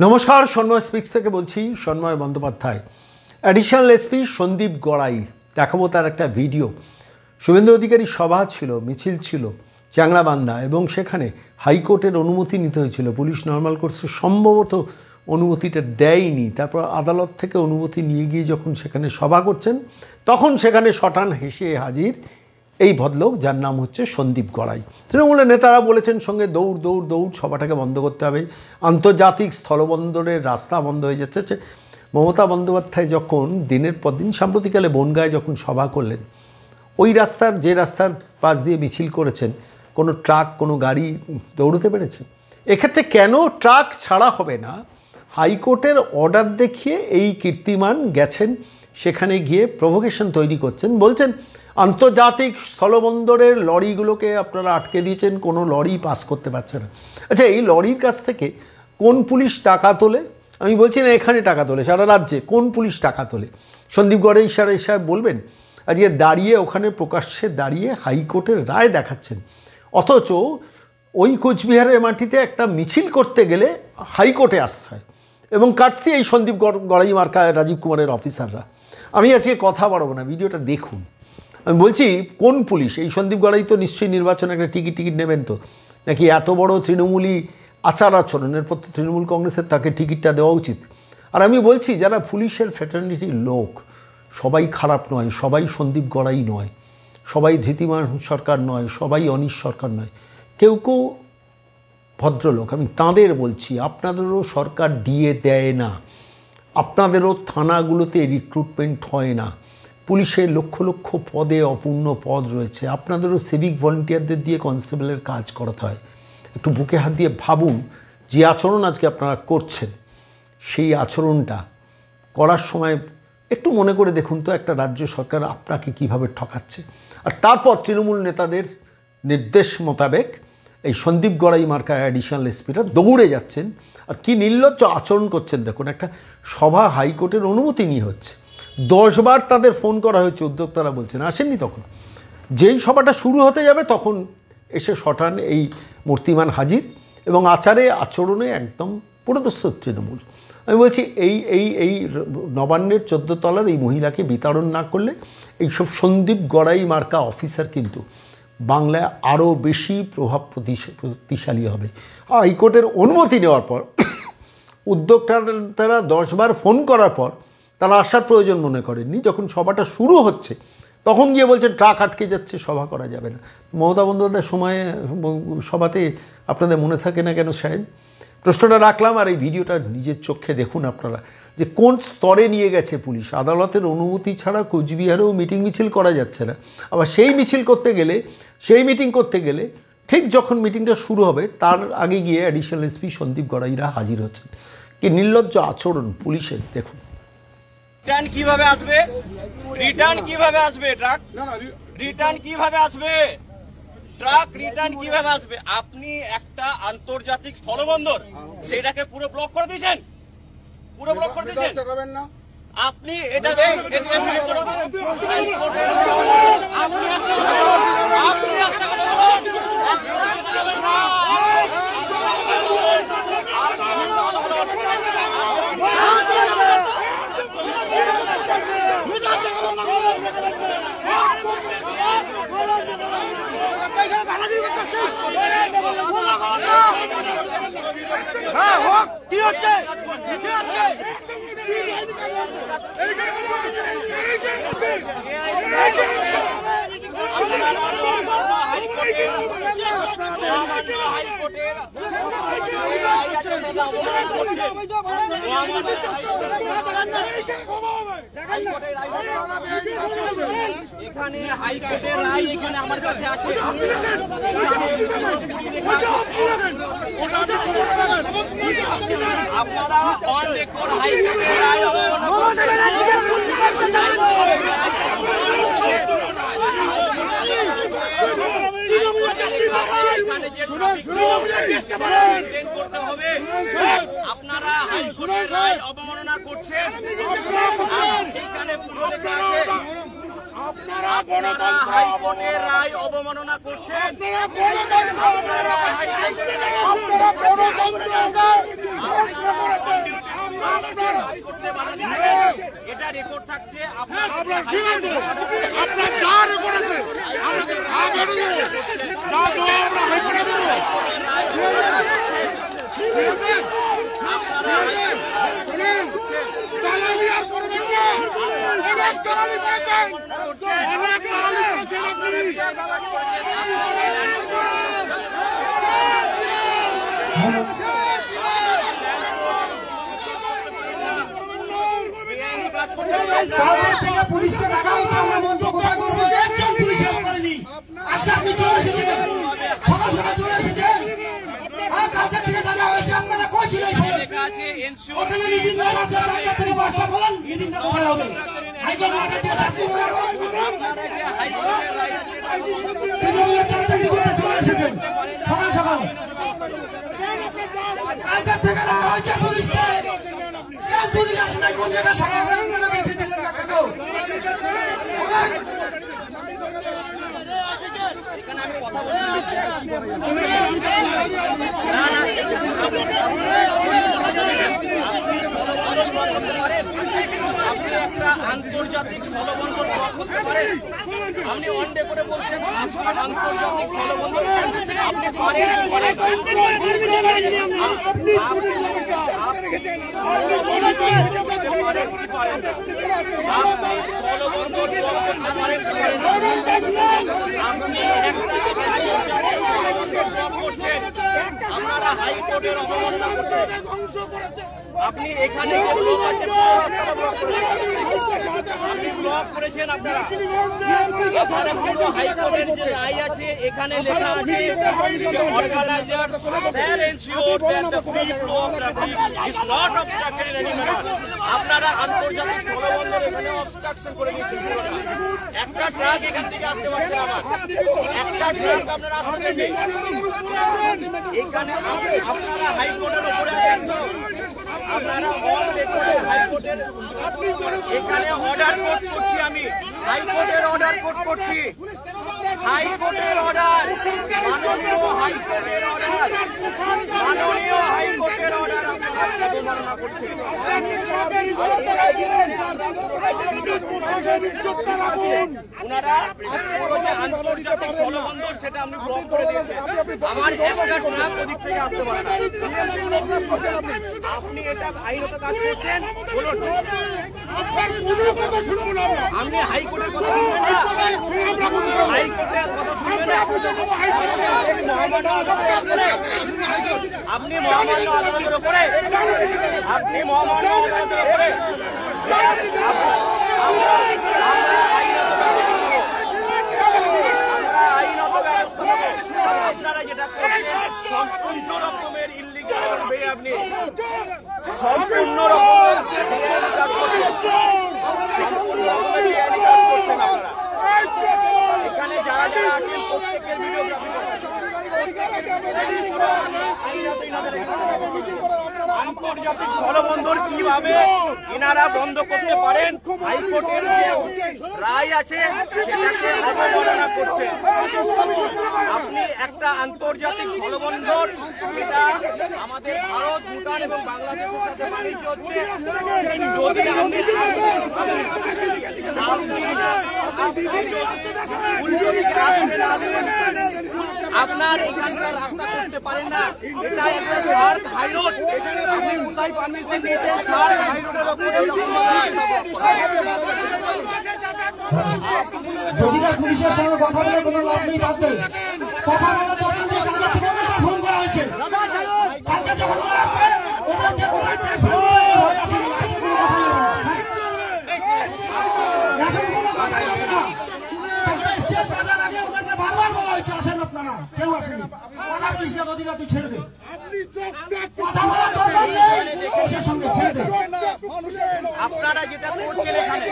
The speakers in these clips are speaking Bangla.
नमस्कार सन्मय स्पिक्स থেকে বলছি সন্ময় বন্দ্যোপাধ্যায় অ্যাডিশনাল এসপি সন্দীপ গড়াই দেখাবো তার একটা ভিডিও শুভেন্দু অধিকারী সভা ছিল মিছিল ছিল চ্যাংড়াবান্ধা এবং সেখানে হাইকোর্টের অনুমতি নিতে হয়েছিল পুলিশ নরমাল কোর্সে সম্ভবত অনুমতিটা দেয়নি তারপর আদালত থেকে অনুমতি নিয়ে গিয়ে যখন সেখানে সভা করছেন তখন সেখানে শটান হেসে হাজির এই ভদ্রলোক যার নাম হচ্ছে সন্দীপ গড়াই তৃণমূলের নেতারা বলেছেন সঙ্গে দৌড় দৌড় দৌড় সভাটাকে বন্ধ করতে হবে আন্তর্জাতিক স্থলবন্দরের রাস্তা বন্ধ হয়ে যাচ্ছে মমতা বন্দ্যোপাধ্যায় যখন দিনের পর দিন সাম্প্রতিককালে বনগাঁয় যখন সভা করলেন ওই রাস্তার যে রাস্তার পাশ দিয়ে মিছিল করেছেন কোনো ট্রাক কোনো গাড়ি দৌড়তে পেরেছে এক্ষেত্রে কেন ট্রাক ছাড়া হবে না হাইকোর্টের অর্ডার দেখিয়ে এই কীর্তিমান গেছেন সেখানে গিয়ে প্রভোকেশন তৈরি করছেন বলছেন আন্তর্জাতিক স্থলবন্দরের লরিগুলোকে আপনারা আটকে দিয়েছেন কোনো লরি পাস করতে পারছে না আচ্ছা এই লরির কাছ থেকে কোন পুলিশ টাকা তোলে আমি বলছি না এখানে টাকা তোলে সারা রাজ্যে কোন পুলিশ টাকা তোলে সন্দীপ গড়াই সাহেব বলবেন আজকে দাঁড়িয়ে ওখানে প্রকাশ্যে দাঁড়িয়ে হাইকোর্টের রায় দেখাচ্ছেন অথচ ওই কোচবিহারের মাটিতে একটা মিছিল করতে গেলে হাইকোর্টে আসতে হয় এবং কাটছি এই সন্দীপ গড়াই মার্কা রাজীব কুমারের অফিসাররা আমি আজকে কথা বাড়াবো না ভিডিওটা দেখুন আমি বলছি কোন পুলিশ এই সন্দীপ গড়াই তো নিশ্চয়ই নির্বাচনে একটা টিকিট নেবেন তো নাকি এত বড় তৃণমূলী আচার আচরণের প্রতি তৃণমূল কংগ্রেসের তাকে টিকিটটা দেওয়া উচিত আর আমি বলছি যারা পুলিশের ফ্র্যাটার্নিটির লোক সবাই খারাপ নয় সবাই সন্দীপ গড়াই নয় সবাই ধৃতিমান সরকার নয় সবাই অনিশ সরকার নয় কেউ কেউ ভদ্রলোক আমি তাঁদের বলছি আপনাদেরও সরকার দিয়ে দেয় না আপনাদেরও থানাগুলোতে রিক্রুটমেন্ট হয় না পুলিশের লক্ষ লক্ষ পদে অপূর্ণ পদ রয়েছে আপনাদেরও সিভিক ভলেন্টিয়ারদের দিয়ে কনস্টেবলের কাজ করাতে হয় একটু বুকে হাত দিয়ে ভাবুন যে আচরণ আজকে আপনারা করছেন সেই আচরণটা করার সময় একটু মনে করে দেখুন তো একটা রাজ্য সরকার আপনাকে কিভাবে ঠকাচ্ছে আর তারপর তৃণমূল নেতাদের নির্দেশ মোতাবেক এই সন্দীপ গড়াই মার্কা অ্যাডিশনাল এসপিরা দৌড়ে যাচ্ছেন আর কি নির্লজ্জ আচরণ করছেন দেখুন একটা সভা হাইকোর্টের অনুমতি নিয়ে হচ্ছে 10 বার তাদের ফোন করা হয়েছে উদ্যোক্তারা বলছেন আসেননি তখন যেই সভাটা শুরু হতে যাবে তখন এসে শটান এই মূর্তিমান হাজির এবং আচরণে একদম পুরোদস্ত তৃণমূল আমি বলছি এই নবান্নের 14 তলার এই মহিলাকে বিতাড়ন না করলে এইসব সন্দীপ গড়াই মার্কা অফিসার কিন্তু বাংলায় আরও বেশি প্রভাব প্রতিশালী হবে হাইকোর্টের অনুমতি নেওয়ার পর উদ্যোক্তারা 10 বার ফোন করার পর তারা আসার প্রয়োজন মনে করেননি যখন সভাটা শুরু হচ্ছে তখন গিয়ে বলছেন ট্রাক আটকে যাচ্ছে সভা করা যাবে না মমতা বন্দ্যোপাধ্যায়ের সময়ে সভাতে আপনাদের মনে থাকে না কেন সাহেব প্রশ্নটা রাখলাম আর এই ভিডিওটা নিজের চোখে দেখুন আপনারা যে কোন স্তরে নিয়ে গেছে পুলিশ আদালতের অনুমতি ছাড়া কোচবিহারেও মিটিং মিছিল করা যাচ্ছে না আবার সেই মিছিল করতে গেলে সেই মিটিং করতে গেলে ঠিক যখন মিটিংটা শুরু হবে তার আগে গিয়ে অ্যাডিশনাল এসপি সন্দীপ গড়াইরা হাজির হচ্ছেন কি নির্লজ্জ আচরণ পুলিশের দেখুন রিটার্ন কিভাবে আসবে ট্রাক রিটার্ন কিভাবে আসবে ট্রাক রিটার্ন কিভাবে আসবে আপনি একটা আন্তর্জাতিক স্থলবন্দর সেটাকে পুরো ব্লক করে দিয়েছেন আপনি এটা কি হচ্ছে এখানে হাইকোর্টের রায় এখানে আমার কাছে আছে আপনারা অন রেকর্ড হাইকোর্টের রায় আপনারা হাইকোর্টের রায় অবমাননা করছেন এখানে পুরো লেখা আছে আপনারা হাইকোর্টের রায় অবমাননা করছেন আপনারা থাকছে তাদের থেকে পুলিশকে ডাকা হচ্ছে, আমরা মঞ্চ কোথায় করবো, একজন পুলিশ হেল্প করেনি। আজকে আপনি চলে এসেছেন, সকাল সকাল চলে এসেছেন, আর কালকের থেকে ডাকা হয়েছে, আপনারা কই ছিলেন? ওখানে মিটিং দেওয়া আছে 4টা থেকে 5টা, বলেন মিটিংটা কোথায় হবে? হাইকোর্ট অর্ডার দিয়েছে, আপনি বলেন বিকেলে 4টা কি করতে চলে এসেছেন সকাল সকাল? কালকের থেকে ডাকা হয়েছে পুলিশকে, কেন পুলিশ আসে নাই? কোন জায়গায় সভা হবে আপনারা দেখে দিলেন না কেন? আন্তর্জাতিক স্থলবন্দর করতে পারেন, আপনি ওয়ানডে করে বলছেন আন্তর্জাতিক স্থলবন্দর আপনি পারেন। আপনারা হাইকোর্টের অবমাননা করছেন, আপনি এখানে আপনি ব্লক করেছেন। আপনারা হাইকোর্টের যে রায় আছে এখানে লেখা আছে organiser shall ensure that the free flow of traffic is not obstructed in any manner. আপনারা আন্তর্জাতিক স্থলবন্দর এখানে অবস্ট্রাকশন করে দিয়েছেন। একটা ট্রাক এখান থেকে আসতে পারছে না, একটা ট্রাক আপনারা আসতে দেননি। এখানে আপনারা হাইকোর্টের উপরে আছেন তো, আপনারা হাইকোর্টের এখানে অর্ডার কোড করছি, আমি হাইকোর্টের অর্ডার কোড করছি, হাইকোর্টের অর্ডার, মাননীয় হাইকোর্টের অর্ডার, মাননীয় হাইকোর্টের অর্ডার আপনারা অবমাননা করছেন। ওনারা আন্তর্জাতিক স্থলবন্দর সেটা আপনি ব্লক করে দিয়েছেন, আমার একটা ট্রাক ওদিক থেকে আসতে পারে না। আপনি এটা আইনত কাজ করছেন, বলুন আপনি হাইকোর্টের কথা শুনবেন না, হাইকোর্টের কথা শুনবেন না, আপনি মহামান্য আদালতের উপরে, আপনি মহামান্য আদালতের উপরে আইনত ব্যবস্থা নেব। আপনারা যেটা করছেন সম্পূর্ণ রকমের ইল্লিগাল হবে, আপনি সম্পূর্ণ রকমের কাজ করছেন, সম্পূর্ণ রকমের কাজ করছেন আপনারা। এখানে যারা যারা আছেন প্রত্যেকের ভিডিওগ্রাফি আন্তর্জাতিক স্থলবন্দর কিভাবে এনারা বন্ধ করতে পারেন, হাইকোর্টের যে রায় আছে সেটাকে অবমাননা করছে। আপনি একটা আন্তর্জাতিক স্থলবন্দর, যেটা আমাদের ভারত, ভুটান এবং বাংলাদেশের সাথে বাণিজ্য হচ্ছে, যদি আপনার এখানকার রাস্তা করতে পারেন না, এটা একটা সার্ক হাইরোড, আপনি কোথায় পারমিশন দিয়েছেন? সার্ক হাইরোডের উপরে যদি না পুলিশের সঙ্গে কথা বলে কোনো লাভ নেই, বাদ দেয় কথা বলার দরকার নেই। কালকে থেকে অনেকবার ফোন করা হয়েছে, কালকে যখন ওরা আসবে ওদেরকে বারবার বলা হয়েছে আসেন আপনারা, কেউ আসেনি। কথা বলিস না, নদীরা তুই ছেড়ে দে, কথা বলার দরকার নেই, পুলিশের সঙ্গে ছেড়ে দে। আপনারা যেটা করছেন এখানে,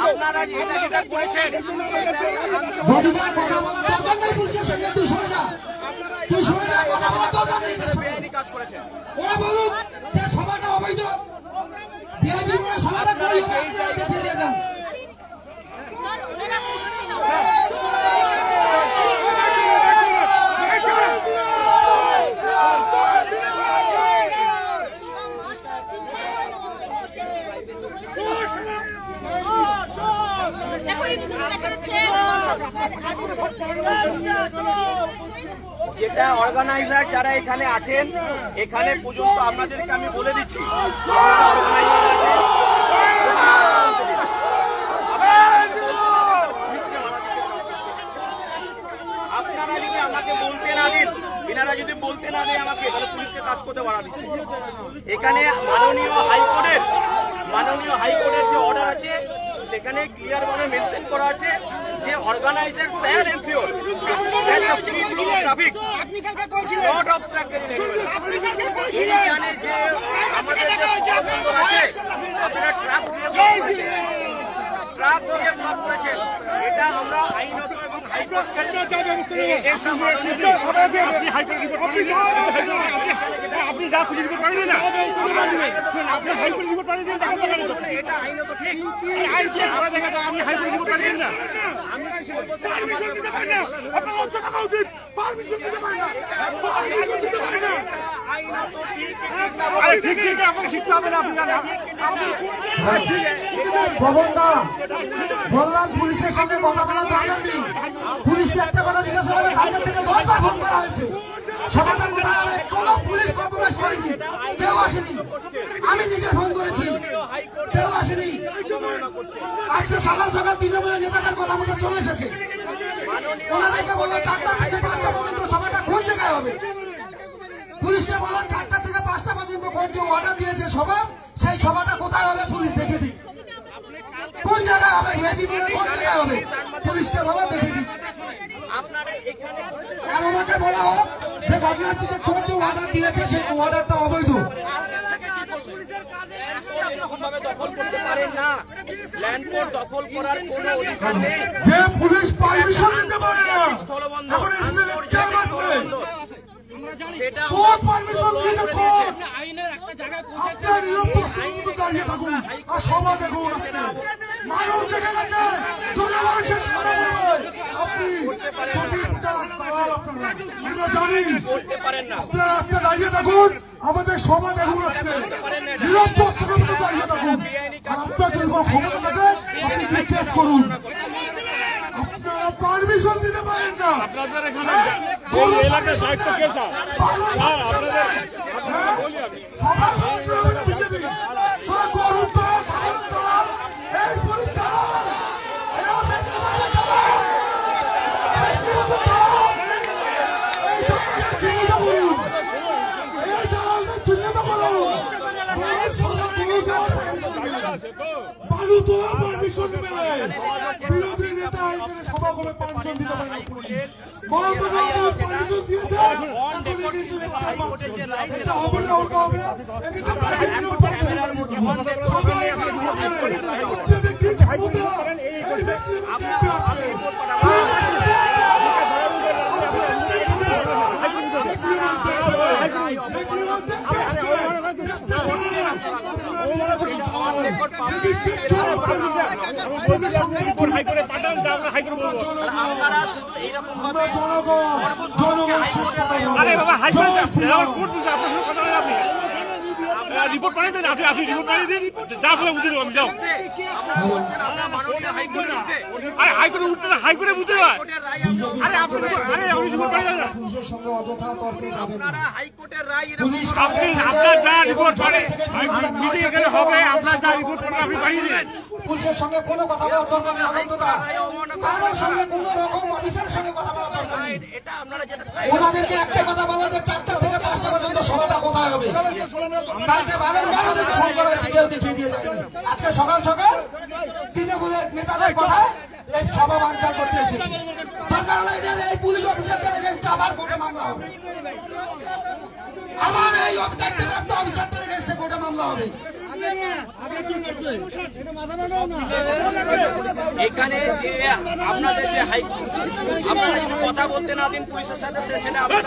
আপনারা যেটা করেছেন, নদীরা কথা বলার দরকার নেই পুলিশের সঙ্গে, তুই সরে যা, তুই সরে যা, কথা বলার দরকার নেই। কাজ করেছেন ওরা বলুন যে সভাটা অবৈধ, বিআইপি বলে সভাটা কই ফিরিয়ে যান। যেটা অর্গানাইজার যারা এখানে আছেন, এখানে পর্যন্ত আপনাদেরকে আমি বলে দিচ্ছি, আপনারা যদি আমাকে বলতে না দিন, এনারা যদি বলতে না দেয় আমাকে, তাহলে পুলিশকে কাজ করতে বাড়া দিচ্ছে। এখানে মাননীয় হাইকোর্টের যে অর্ডার আছে সেখানে ক্লিয়ার ভাবে মেনশন করা আছে যে organiser sir ensure traffic not obstructed in any way. এখানে যে আমাদের যে স্থলবন্দর আছে, আপনারা ট্রাক দিয়ে ব্লক করেছেন, এটা আমরা আইনত এবং হাইকোর্টকে আপনি যা খুশি রিপোর্ট পারেন না, আপনি হাইকোর্ট রিপোর্ট পারেন না, এটা আইনত ঠিক আপনি হাইকোর্ট রিপোর্ট পারেন না, আমি পারমিশন দিতে পারি না, আপনার লজ্জা থাকা উচিত, পারমিশন দিতে পারি না, আইনত ঠিক ঠিক ঠিক আপনাকে শিখতে হবে না। ভবনদা বললাম পুলিশের সঙ্গে কথা বলার দরকার নেই। পুলিশকে একটা কথা জিজ্ঞাসা করে কালকে থেকে 10 বার ফোন করা হয়েছে, সবাইকে কোথায় আমি কোনো পুলিশ কম্প্রোমাইজ করেছি, কেউ আসেনি। আমি নিজে ফোন করেছি, কেউ আসেনি। আজকে সকাল সকাল তৃণমূলের নেতাদের কথা মতো চলে এসেছে। ওনাদেরকে বললো 4টা থেকে 5টা পর্যন্ত সভাটা কোন জায়গায় হবে। পুলিশকে বললো 4টা থেকে 5টা পর্যন্ত কোন যে অর্ডার দিয়েছে সভা, সেই সভাটা কোথায় হবে পুলিশ দেখে দিক। কোন জায়গায় হবে, ভিআইপি মোড়ে কোন জায়গায় হবে, পুলিশকে বলো দেখে দিক। আর ওনাকে বলা হোক যে ঘটনাটি যে কোন যে অর্ডার দিয়েছে সেই অর্ডারটা অবৈধ। যে পুলিশ পারমিশন দিতে পারে না, এখন লেকচার মারবে, কোন পারমিশন দিয়েছে কোন? আপনার নিরপেক্ষতার মতো দাঁড়িয়ে থাকুন আর সভা দেখুন। মানুষ দেখে গেছে, জনগণ শেষ করে দেবে। আপনি আমরা জানি আপনার রাস্তায় দাঁড়িয়ে থাকুন, আমাদের সভা দেখুন, আজকে নিরপেক্ষতার মতো দাঁড়িয়ে থাকুন। আর আপনার যদি কোনো ক্ষমতা থাকে আপনি জিজ্ঞেস করুন। আপনারা পারমিশন দিতে পারেন না। আপনাদের এখানে কোন এলাকায় দায়িত্ব কে স্যার? বিরোধী নেতা এখানে সভা করে পারমিশন দিতে পারে না। পারমিশন দিয়েছে, লেকচার মারছে। এটা হবে না, ওটা হবে না। আপনাদের কি ক্ষমতা? এই ব্যক্তি রিপোর্ট পাঠিয়ে দেন, আপনি রিপোর্ট পাঠিয়ে দিন, যা বলে বুঝে দেবো আমি। যাও হাইকোর্টে উঠতে না, হাইকোর্টে বুঝতে পারে। আরে আপনি রিপোর্ট পাঠিয়ে দেন, আপনার যা রিপোর্ট পারে মিটিং এখানে হবে, আপনার যা রিপোর্ট পারে আপনি পাঠিয়ে দিন। পুলিশের সঙ্গে কোনো কথা বলার দরকার নেই। আনন্দদা কারোর সঙ্গে কোনো রকম অফিসারের সঙ্গে কথা বলার দরকার নেই। ওনাদেরকে একটা কথা বলা যে 4টা থেকে 5টা পর্যন্ত সভাটা কোথায় হবে। কালকে বারবার ওদেরকে ফোন করা হয়েছে, কেউ দেখিয়ে দিয়ে যায়। আজকে সকাল সকাল তৃণমূলের নেতাদের কথায় এই সভা বানচাল করতে এসেছে। দরকার হলে এই পুলিশ অফিসারদের এগেইনস্টে আবার কোর্টে মামলা হবে, আবার এই দায়িত্বপ্রাপ্ত অফিসারদের এগেইনস্টে কোর্টে মামলা হবে। এখানে যে আপনাদের যে হাইকোর্ট আপনারা কথা বলতে না দিন পুলিশের সাথে, সেটা আপনারা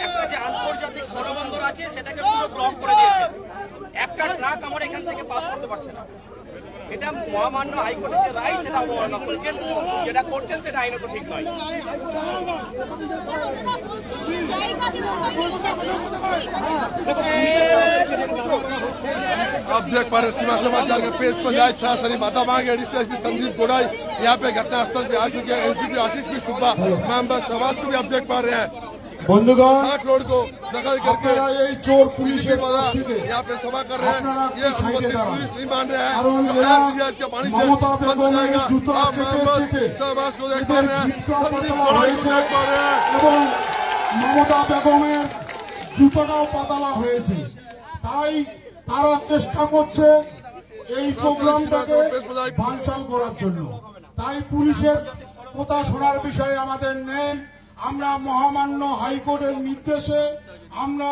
একটা যে আন্তর্জাতিক স্থলবন্দর আছে সেটাকে পুরো ব্লক করে দিয়েছে। একটা ট্রাক আমার এখান থেকে পাস করতে পারছে না। এটা মহামান্য হাইকোর্টের যে রায় সেটা অবমাননা করেছেন, যেটা করছেন সেটা আইনত ঠিক নয়। आप देख पा रहे सीमा समाचार के पेज पर लाइव सरासरी माता मांगे एडिशनल एसपी संदीप गोड़ाई यहाँ पे घटनास्थल पे आ चुके हैं। एसडीपी आशीष भी सुब्बा मेंबर समाज को भी आप देख पा रहे हैं। বন্ধুগণ, 60 रोड को दखल करके আপনারা এই চোর পুলিশের উপস্থিতিতে यहाँ पे सभा कर रहे আপনারা हैं। ये সাইডে দাঁড়ান, पुलिस नहीं मान रहे हैं। কারণ এরা মমতা বেগমের জুতো চেপে এদের জিপটা পাতলা হয়েছে এবং মমতা বেগমের জুতোটাও পাতলা হয়েছে। তাই তারা চেষ্টা করছে এই প্রোগ্রামটাকে বানচাল করার জন্য। তাই পুলিশের কথা শোনার বিষয়ে আমাদের নেই। আমরা মহামান্য হাইকোর্টের নির্দেশে আমরা